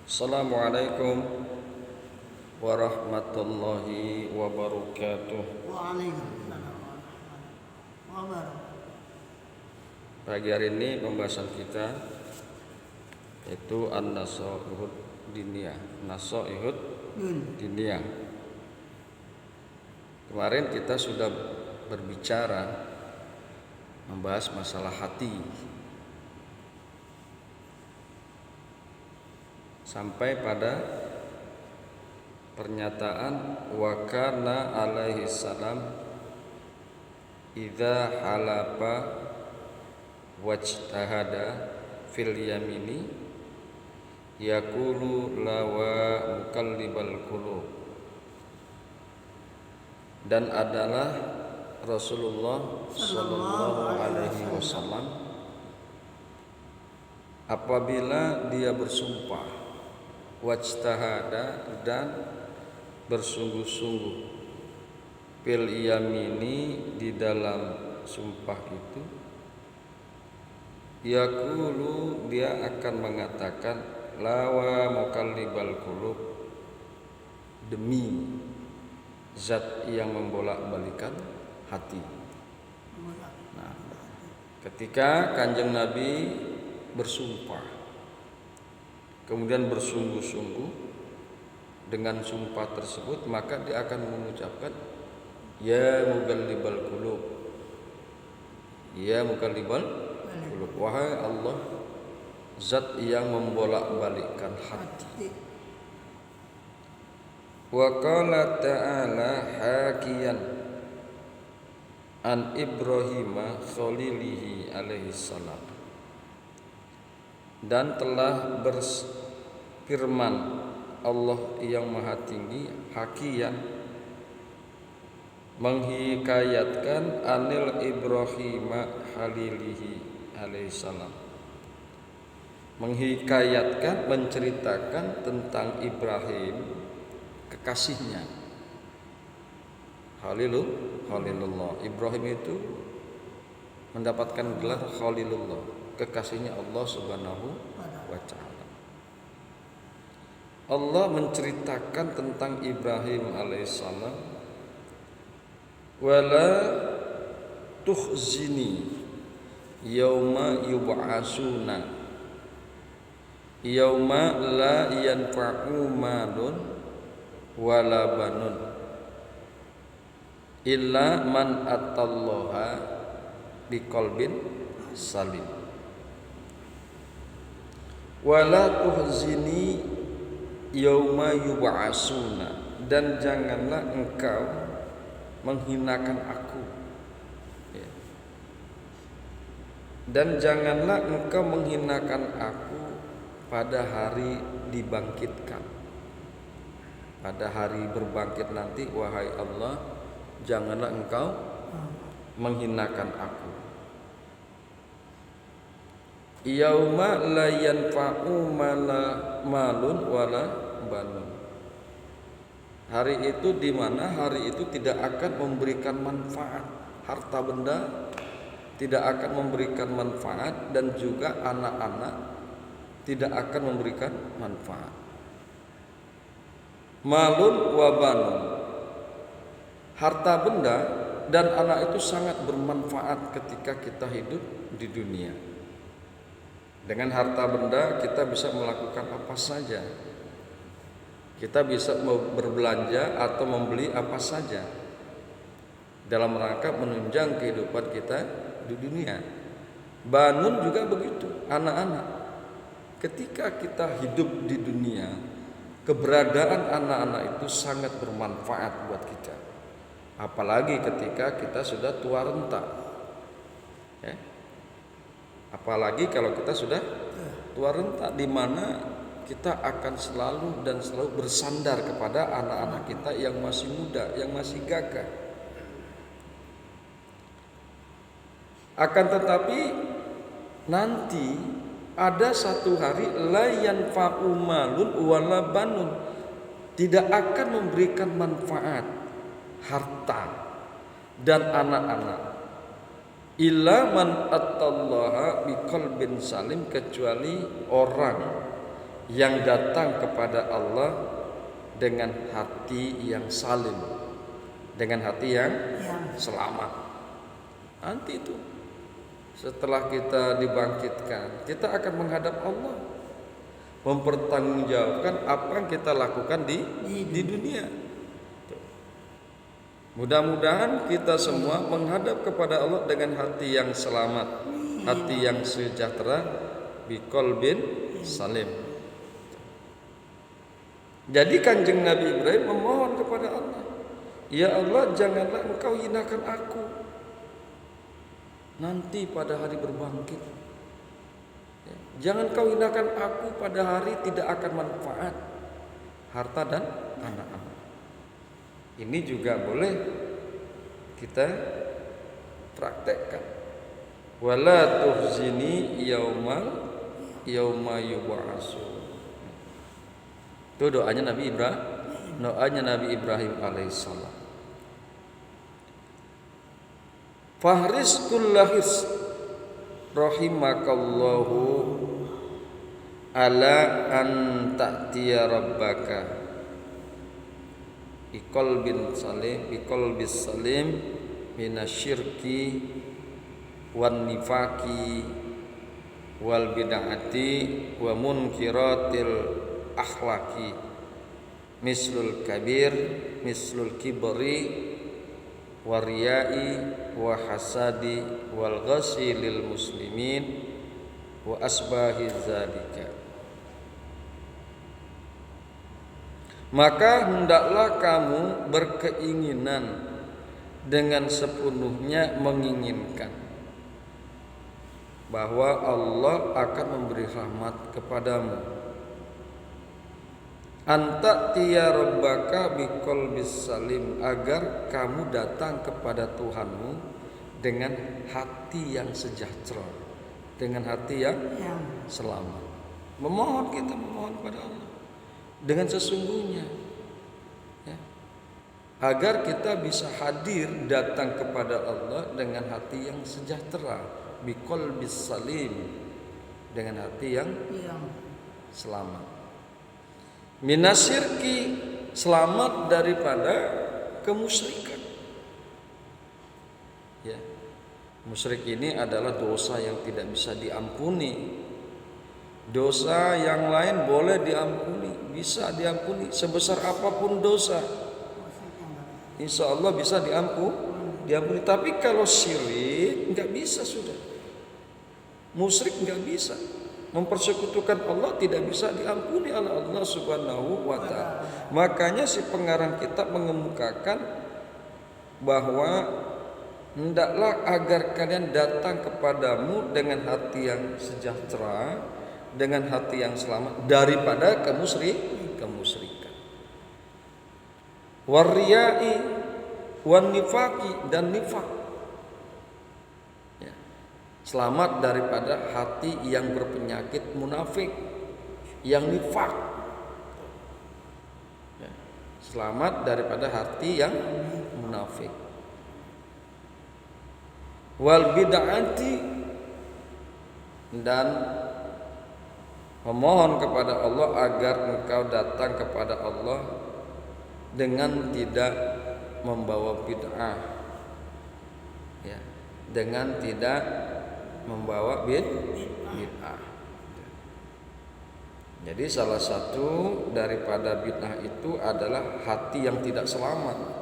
Assalamualaikum warahmatullahi wabarakatuh. Waalaikumsalam wabarakatuh. Pagi hari ini pembahasan kita yaitu an-nasaihud diniyah. Nasaihud diniyah. Kemarin kita sudah berbicara membahas masalah hati sampai pada pernyataan wa kana alaihi salam idza halafa wajtahada fil yamini yaqulu lawa mukallibal qulub, dan adalah Rasulullah sallallahu alaihi wasallam apabila dia bersumpah wajtahada dan bersungguh-sungguh fil yamini di dalam sumpah itu, yaqulu dia akan mengatakan lawa mukallibal qulub, demi zat yang membolak-balikan hati. Nah, ketika Kanjeng Nabi bersumpah kemudian bersungguh-sungguh dengan sumpah tersebut, maka dia akan mengucapkan ya mukallibal qulub, ya mukallibal qulub, wahai Allah zat yang membolak-balikkan hati. Wa qala ta'ala hakiyan an Ibrahim khalilihi alaihi salam, dan telah berfirman Allah yang maha tinggi hakiyan menghikayatkan anil Ibrahim khalilihi alaihi salam, menghikayatkan, menceritakan tentang Ibrahim kekasihnya. Khalilullah. Ibrahim itu mendapatkan gelar Khalilullah, kekasihnya Allah Subhanahu wa ta'ala. Allah menceritakan tentang Ibrahim alaihissalam, wala tuhzini yauma yub'asuna yauma la yanfa'u malun wala banun illa man atallaha biqalbin salim. Wala tuhzini yauma yub'asuna, dan janganlah engkau menghinakan aku, dan janganlah engkau menghinakan aku pada hari dibangkitkan, pada hari berbangkit nanti. Wahai Allah, janganlah engkau menghinakan aku. Yauma la yanfa'u malun wala banun, hari itu di mana hari itu tidak akan memberikan manfaat, harta benda tidak akan memberikan manfaat, dan juga anak-anak tidak akan memberikan manfaat. Malun wa banun, harta benda dan anak itu sangat bermanfaat ketika kita hidup di dunia. Dengan harta benda kita bisa melakukan apa saja. Kita bisa berbelanja atau membeli apa saja dalam rangka menunjang kehidupan kita di dunia. Banun juga begitu, anak-anak. Ketika kita hidup di dunia, keberadaan anak-anak itu sangat bermanfaat buat kita. Apalagi ketika kita sudah tua renta, ya. Apalagi kalau kita sudah tua renta, di mana kita akan selalu bersandar kepada anak-anak kita yang masih muda, yang masih gagah. Akan tetapi nanti ada satu hari la yanfa'u malun wala banun, tidak akan memberikan manfaat harta dan anak-anak, illa man atallaha biqalbin salim, kecuali orang yang datang kepada Allah dengan hati yang salim, dengan hati yang selamat. Nanti itu setelah kita dibangkitkan, kita akan menghadap Allah, mempertanggungjawabkan apa yang kita lakukan di dunia. Mudah-mudahan kita semua menghadap kepada Allah dengan hati yang selamat, hati yang sejahtera, biqalbin salim. Jadi Kanjeng Nabi Ibrahim memohon kepada Allah, ya Allah, janganlah engkau hinakan aku nanti pada hari berbangkit. Jangan kau hinakan aku pada hari tidak akan manfaat harta dan anak-anak. Ini juga boleh kita praktekkan. Wala tuhzini yauma yub'atsun. Itu doanya Nabi Ibrahim alaihissalam. Fahris kullahis rahimakallahu ala an ta'tiya rabbaka biqalbis salim minasyirki wan nifaqi wal bid'ati wa munkiratil akhlaqi mislul kibri wariyai wa hasadi wal ghasilil muslimin wa asbahi zalika. Maka hendaklah kamu berkeinginan dengan sepenuhnya menginginkan bahwa Allah akan memberi rahmat kepadamu. Anta tiya rabbaka biqalbis salim, agar kamu datang kepada Tuhanmu dengan hati yang sejahtera, dengan hati yang selamat. Kita memohon pada Allah dengan sesungguhnya, ya, agar kita bisa hadir datang kepada Allah dengan hati yang sejahtera, biqalbis salim, dengan hati yang selamat. Minasyirki, selamat daripada kemusyrikan. Ya, musyrik ini adalah dosa yang tidak bisa diampuni. Dosa yang lain boleh diampuni, bisa diampuni sebesar apapun dosa, insya Allah bisa diampuni. Tapi kalau syirik nggak bisa, sudah musyrik nggak bisa, mempersekutukan Allah tidak bisa diampuni oleh Allah Subhanahu wa ta'ala. Makanya si pengarang kitab mengemukakan bahwa hendaklah agar kalian datang kepadamu dengan hati yang sejahtera, dengan hati yang selamat daripada kemusyrikan. Wariyai wan nifaqi, dan nifaq, ya, selamat daripada hati yang berpenyakit munafik, yang nifaq, ya, selamat daripada hati yang munafik. Wal bid'ati, dan memohon kepada Allah agar engkau datang kepada Allah dengan tidak membawa bid'ah, ya, dengan tidak membawa bid'ah. Jadi salah satu daripada bid'ah itu adalah hati yang tidak selamat.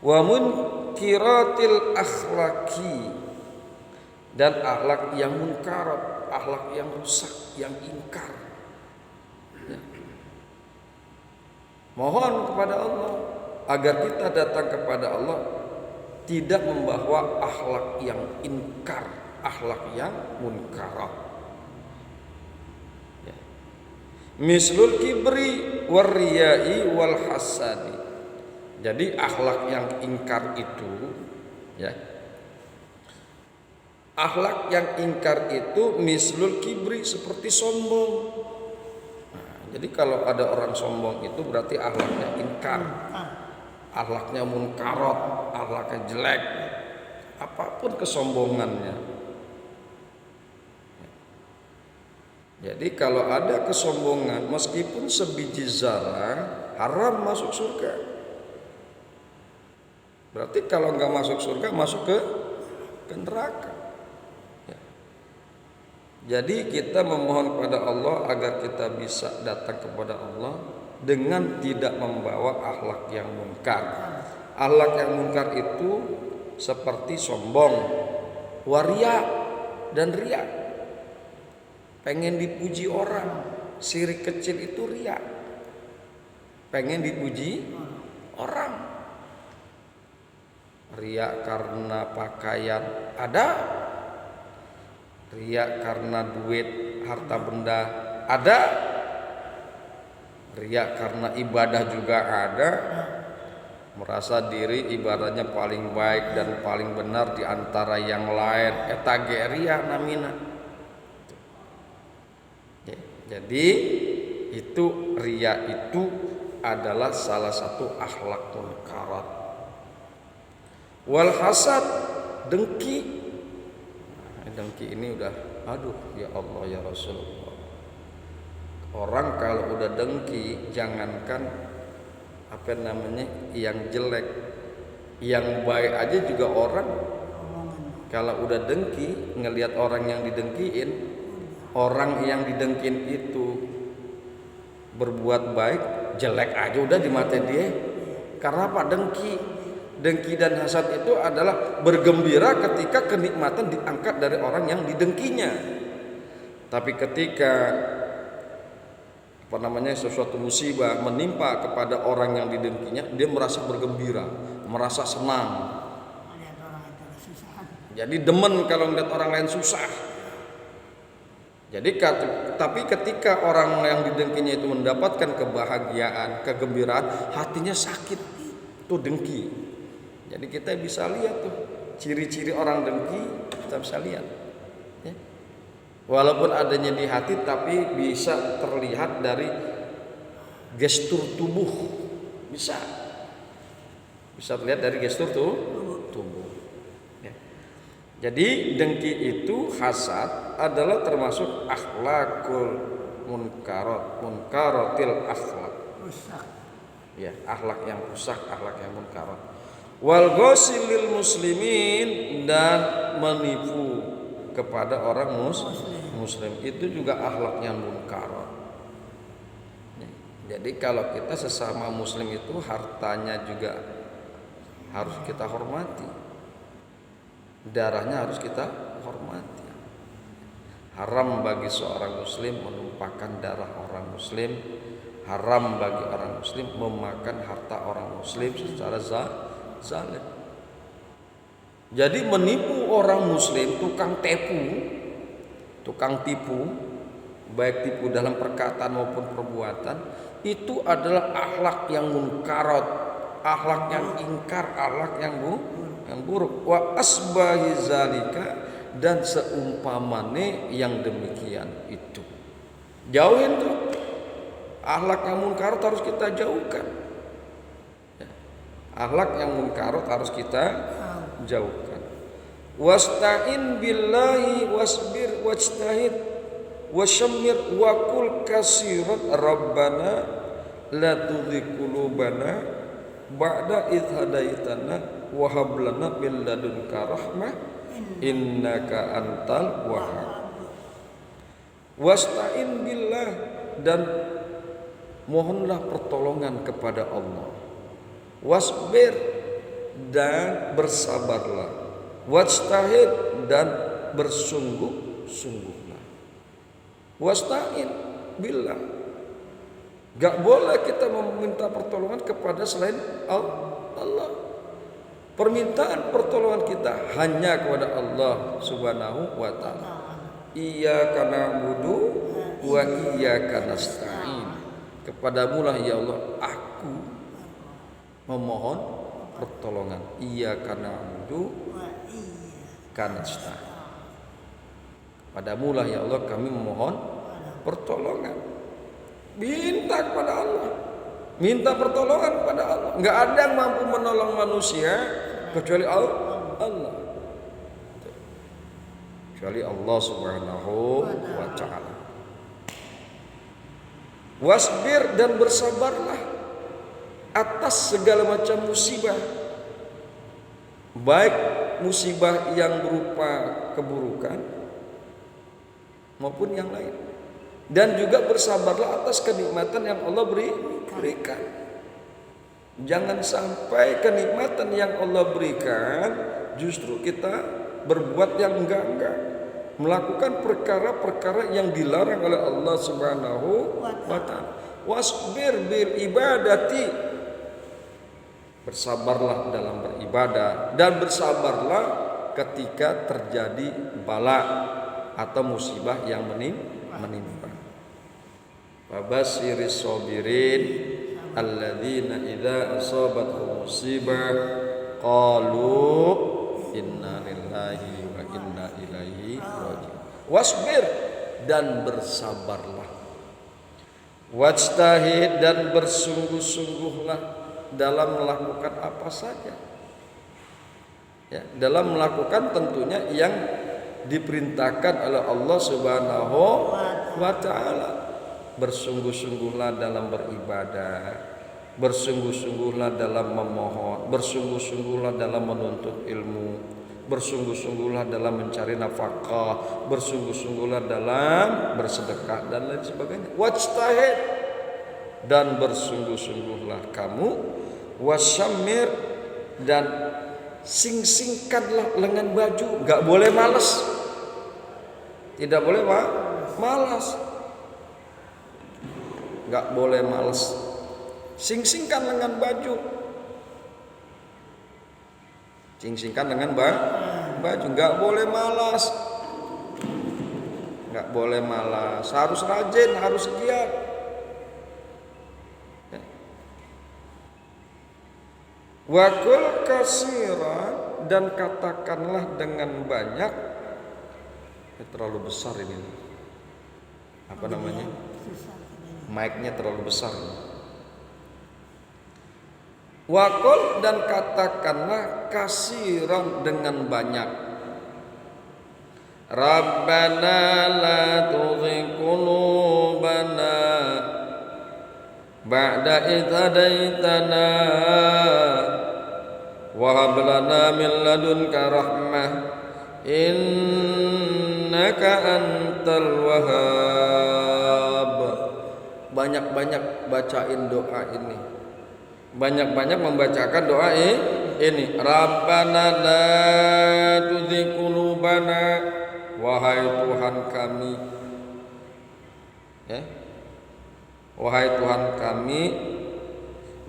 Wa munkiratil akhlaqi, dan akhlak yang munkarat, akhlak yang rusak, yang ingkar. Ya. Mohon kepada Allah agar kita datang kepada Allah tidak membawa akhlak yang ingkar, akhlak yang munkarat. Ya. Mislul kibri wariyai wal hasadi. Jadi akhlak yang ingkar itu, ya, akhlak yang ingkar itu mislul kibri, seperti sombong. Nah, jadi kalau ada orang sombong itu berarti akhlaknya ingkar, akhlaknya munkarat, akhlaknya jelek, apapun kesombongannya. Jadi kalau ada kesombongan meskipun sebiji zarah haram masuk surga. Berarti kalau nggak masuk surga masuk ke neraka. Ya. Jadi kita memohon kepada Allah agar kita bisa datang kepada Allah dengan tidak membawa akhlak yang munkar. Akhlak yang munkar itu seperti sombong, waria dan riya. Pengen dipuji orang, syirik kecil itu riya. Pengen dipuji orang. Riya karena pakaian ada. Riya karena duit, harta benda ada. Riya karena ibadah juga ada. Merasa diri ibadahnya paling baik dan paling benar di antara yang lain. Eta ge riya namina. Jadi itu riya itu adalah salah satu akhlak munkarat. Wal hasad, dengki. Dengki ini udah aduh ya Allah ya Rasulullah. Orang kalau udah dengki jangankan apa namanya yang jelek, yang baik aja juga orang kalau udah dengki ngelihat orang yang didengkiin, orang yang didengkin itu berbuat baik, jelek aja udah di mata dia. Karena apa? Dengki dan hasad itu adalah bergembira ketika kenikmatan diangkat dari orang yang didengkinya. Tapi ketika sesuatu musibah menimpa kepada orang yang didengkinya, dia merasa bergembira, merasa senang. Jadi demen kalau melihat orang lain susah. Jadi tapi ketika orang yang didengkinya itu mendapatkan kebahagiaan, kegembiraan, hatinya sakit. Itu dengki. Jadi kita bisa lihat tuh ciri-ciri orang dengki, kita bisa lihat. Ya. Walaupun adanya di hati, tapi bisa terlihat dari gestur tubuh. Bisa terlihat dari gestur tubuh. Ya. Jadi dengki itu hasad adalah termasuk akhlakul munkaratil akhlak. Ya, akhlak yang rusak, akhlak yang munkarat. Wal ghasilil muslimin, dan menipu kepada orang muslim itu juga akhlak yang munkarat. Ya. Jadi kalau kita sesama muslim itu hartanya juga harus kita hormati. Darahnya harus kita hormati. Haram bagi seorang muslim menumpahkan darah orang muslim. Haram bagi orang muslim memakan harta orang muslim secara zalim. Jadi menipu orang muslim, tukang tipu, baik tipu dalam perkataan maupun perbuatan, itu adalah akhlak yang munkarat, akhlak yang ingkar, akhlak yang buruk. Wa asbahi zalika, dan seumpamane yang demikian itu. Jauhin tuh. Akhlak yang munkarat harus kita jauhkan. Akhlak yang munkarat harus kita jauhkan. Wasta'in billahi wasbir wajtahid wasyammir wa qul kasirat rabbana la tuzigh qulubana ba'da idh hadaitana wa hab lana min ladunka rahmah innaka antal wahhab. Wasta'in billah, dan mohonlah pertolongan kepada Allah. Wasbir, dan bersabarlah. Wajtahid, dan bersungguh-sungguhlah. Wasta'in billah, gak boleh kita meminta pertolongan kepada selain Allah. Permintaan pertolongan kita hanya kepada Allah Subhanahu wa ta'ala. Iyyaka na'budu wa iyyaka nasta'in. Kepadamu lah ya Allah aku memohon pertolongan. Iyyaka na'budu wa iyyaka nasta'in. Kepadamu lah ya Allah kami memohon pertolongan. Minta kepada Allah. Minta pertolongan kepada Allah. Enggak ada yang mampu menolong manusia kecuali Allah. Kecuali Allah Subhanahu wa ta'ala. Wasbir, dan bersabarlah atas segala macam musibah, baik musibah yang berupa keburukan maupun yang lain. Dan juga bersabarlah atas kenikmatan yang Allah berikan. Jangan sampai kenikmatan yang Allah berikan justru kita berbuat yang enggak-enggak, melakukan perkara-perkara yang dilarang oleh Allah Subhanahu wa ta'ala. Wasbir bil ibadati, bersabarlah dalam beribadah, dan bersabarlah ketika terjadi bala atau musibah yang menimpa. Fabasyiris sabirin alladzina idza asabatuhum musibah qalu inna lillahi wa inna ilaihi raji'un. Wasbir, dan bersabarlah. Wajtahid, dan bersungguh-sungguhlah dalam melakukan apa saja. Ya, dalam melakukan tentunya yang diperintahkan oleh Allah Subhanahu wa ta'ala. Bersungguh-sungguhlah dalam beribadah, bersungguh-sungguhlah dalam memohon, bersungguh-sungguhlah dalam menuntut ilmu, bersungguh-sungguhlah dalam mencari nafkah, bersungguh-sungguhlah dalam bersedekah dan lain sebagainya. Wajtahid, dan bersungguh-sungguhlah kamu. Wasyamir, dan sing-singkanlah lengan baju, gak boleh malas, tidak boleh malas, gak boleh malas. Sing-singkan lengan baju, sing-singkan lengan baju, gak boleh malas, gak boleh malas, harus rajin, harus giat. Wakul kasiran, dan katakanlah dengan banyak. Terlalu besar ini, apa namanya, mic-nya terlalu besar. Wakul, dan katakanlah kasiran, dengan banyak. Rabbana la tuzigh qulubana ba'da idh hadaitana wa hab lana min ladunka rahmah innaka antal wahhab. Banyak-banyak bacain doa ini, banyak-banyak membacakan doa ini. Rabbana la tuzigh qulubana, wahai Tuhan kami, ya, wahai Tuhan kami,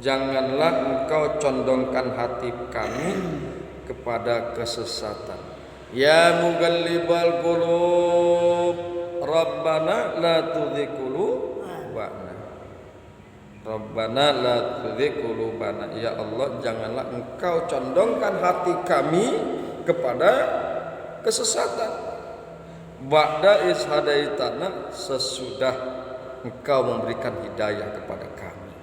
janganlah Engkau condongkan hati kami kepada kesesatan. Ya mugallibal qulub, Rabbana la tuzigh qulubana, Rabbana la tuzigh qulubana. Ya Allah, janganlah Engkau condongkan hati kami kepada kesesatan. Ba'da is hadaitana, sesudah Engkau memberikan hidayah kepada kami.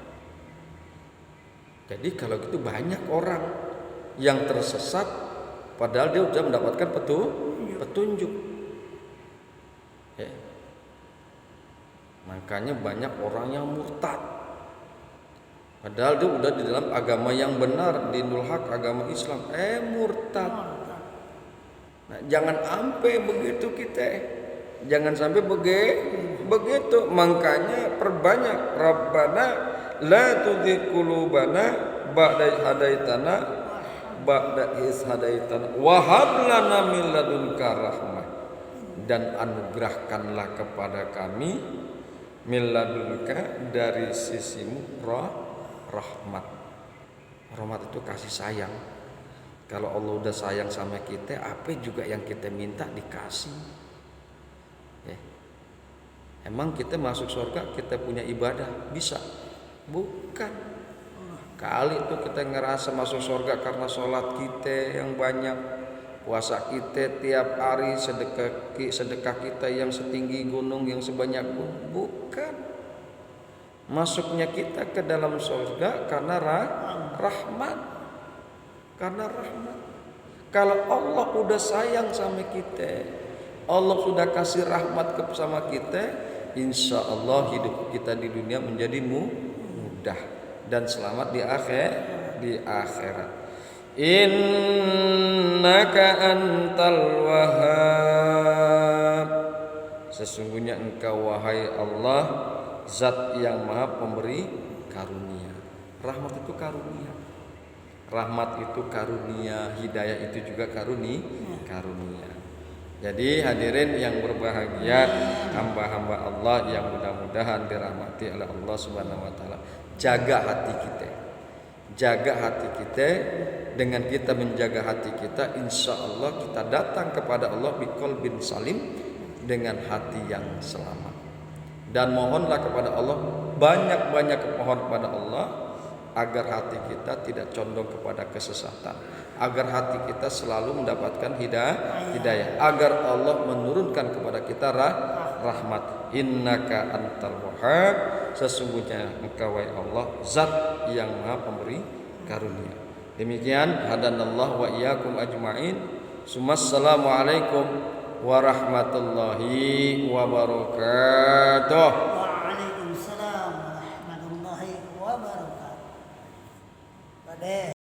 Jadi kalau gitu banyak orang yang tersesat padahal dia sudah mendapatkan petunjuk. Ya. Makanya banyak orang yang murtad, padahal dia udah di dalam agama yang benar, dinul haq, agama Islam, murtad. Nah, jangan sampai begitu kita, jangan sampai begitu. Makanya perbanyak Rabbana la tuzigh qulubana ba'da hadaitana wa hab lana min ladunka rahmah, dan anugerahkanlah kepada kami min ladunka, dari sisimu, rahmat. Rahmat itu kasih sayang. Kalau Allah udah sayang sama kita, apa juga yang kita minta dikasih. Ya. Emang kita masuk surga kita punya ibadah bisa? Bukan. Kali itu kita ngerasa masuk surga karena sholat kita yang banyak, puasa kita tiap hari, sedekah kita yang setinggi gunung, yang sebanyak gunung. Bukan. Masuknya kita ke dalam surga karena rahmat. Karena rahmat. Kalau Allah udah sayang sama kita, Allah sudah kasih rahmat sama kita, insya Allah hidup kita di dunia menjadi mudah dan selamat di akhirat. Innaka antal wahhab, sesungguhnya engkau wahai Allah zat yang maha pemberi karunia. Rahmat itu karunia, rahmat itu karunia, hidayah itu juga karunia. Jadi hadirin yang berbahagia, hamba-hamba Allah yang mudah-mudahan dirahmati oleh Allah Subhanahu wa taala. Jaga hati kita. Jaga hati kita. Dengan kita menjaga hati kita, insya Allah kita datang kepada Allah biqalbin salim, dengan hati yang selamat. Dan mohonlah kepada Allah, banyak-banyak mohon kepada Allah agar hati kita tidak condong kepada kesesatan, agar hati kita selalu mendapatkan hidayah, agar Allah menurunkan kepada kita rahmat. Innaka antal wahhab, sesungguhnya engkau wahai Allah zat yang maha pemberi karunia. Demikian hadanallahu wa iyyakum ajma'in. Assalamualaikum warahmatullahi wabarakatuh.